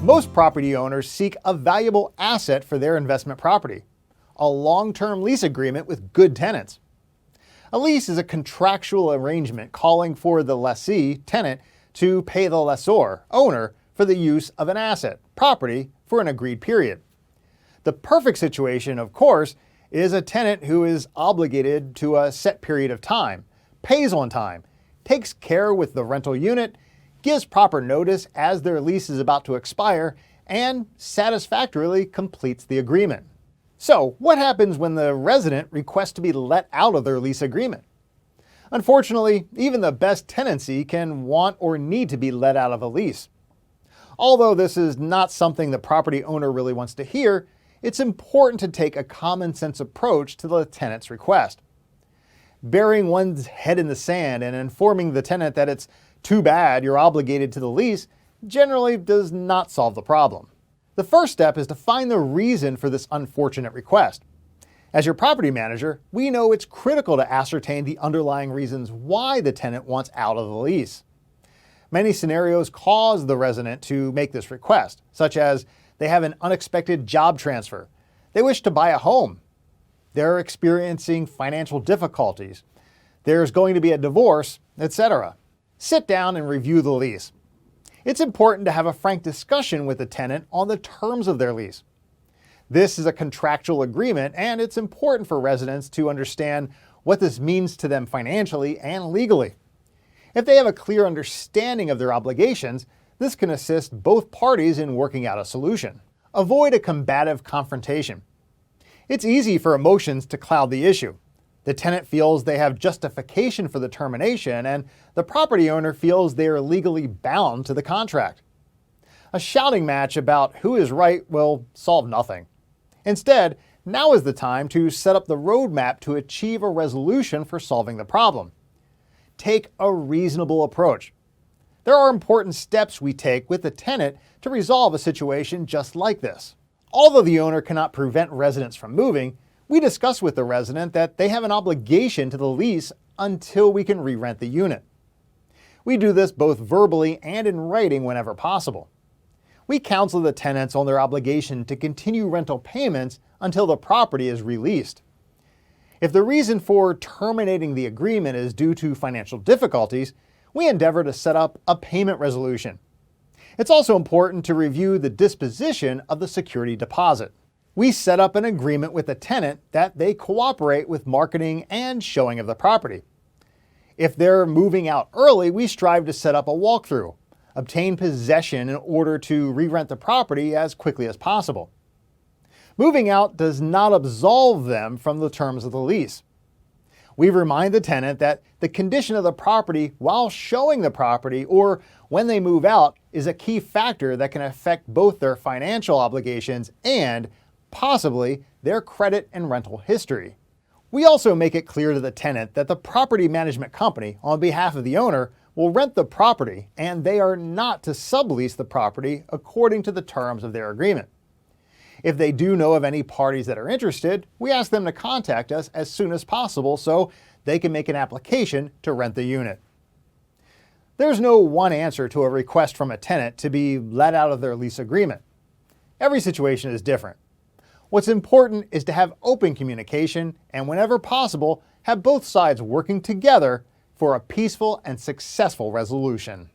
Most property owners seek a valuable asset for their investment property, a long-term lease agreement with good tenants. A lease is a contractual arrangement calling for the lessee, tenant, to pay the lessor, owner, for the use of an asset, property, for an agreed period. The perfect situation, of course, is a tenant who is obligated to a set period of time, pays on time, takes care with the rental unit, gives proper notice as their lease is about to expire, and satisfactorily completes the agreement. So, what happens when the resident requests to be let out of their lease agreement? Unfortunately, even the best tenancy can want or need to be let out of a lease. Although this is not something the property owner really wants to hear, it's important to take a common sense approach to the tenant's request. Burying one's head in the sand and informing the tenant that it's too bad you're obligated to the lease generally does not solve the problem. The first step is to find the reason for this unfortunate request. As your property manager, we know it's critical to ascertain the underlying reasons why the tenant wants out of the lease. Many scenarios cause the resident to make this request, such as they have an unexpected job transfer, they wish to buy a home, they're experiencing financial difficulties, there's going to be a divorce, etc. Sit down and review the lease. It's important to have a frank discussion with the tenant on the terms of their lease. This is a contractual agreement, and it's important for residents to understand what this means to them financially and legally. If they have a clear understanding of their obligations, this can assist both parties in working out a solution. Avoid a combative confrontation. It's easy for emotions to cloud the issue. The tenant feels they have justification for the termination, and the property owner feels they are legally bound to the contract. A shouting match about who is right will solve nothing. Instead, now is the time to set up the roadmap to achieve a resolution for solving the problem. Take a reasonable approach. There are important steps we take with the tenant to resolve a situation just like this. Although the owner cannot prevent residents from moving, we discuss with the resident that they have an obligation to the lease until we can re-rent the unit. We do this both verbally and in writing whenever possible. We counsel the tenants on their obligation to continue rental payments until the property is released. If the reason for terminating the agreement is due to financial difficulties, we endeavor to set up a payment resolution. It's also important to review the disposition of the security deposit. We set up an agreement with the tenant that they cooperate with marketing and showing of the property. If they're moving out early, we strive to set up a walkthrough, obtain possession in order to re-rent the property as quickly as possible. Moving out does not absolve them from the terms of the lease. We remind the tenant that the condition of the property while showing the property or when they move out is a key factor that can affect both their financial obligations and possibly their credit and rental history. We also make it clear to the tenant that the property management company, on behalf of the owner, will rent the property and they are not to sublease the property according to the terms of their agreement. If they do know of any parties that are interested, we ask them to contact us as soon as possible so they can make an application to rent the unit. There's no one answer to a request from a tenant to be let out of their lease agreement. Every situation is different. What's important is to have open communication and whenever possible, have both sides working together for a peaceful and successful resolution.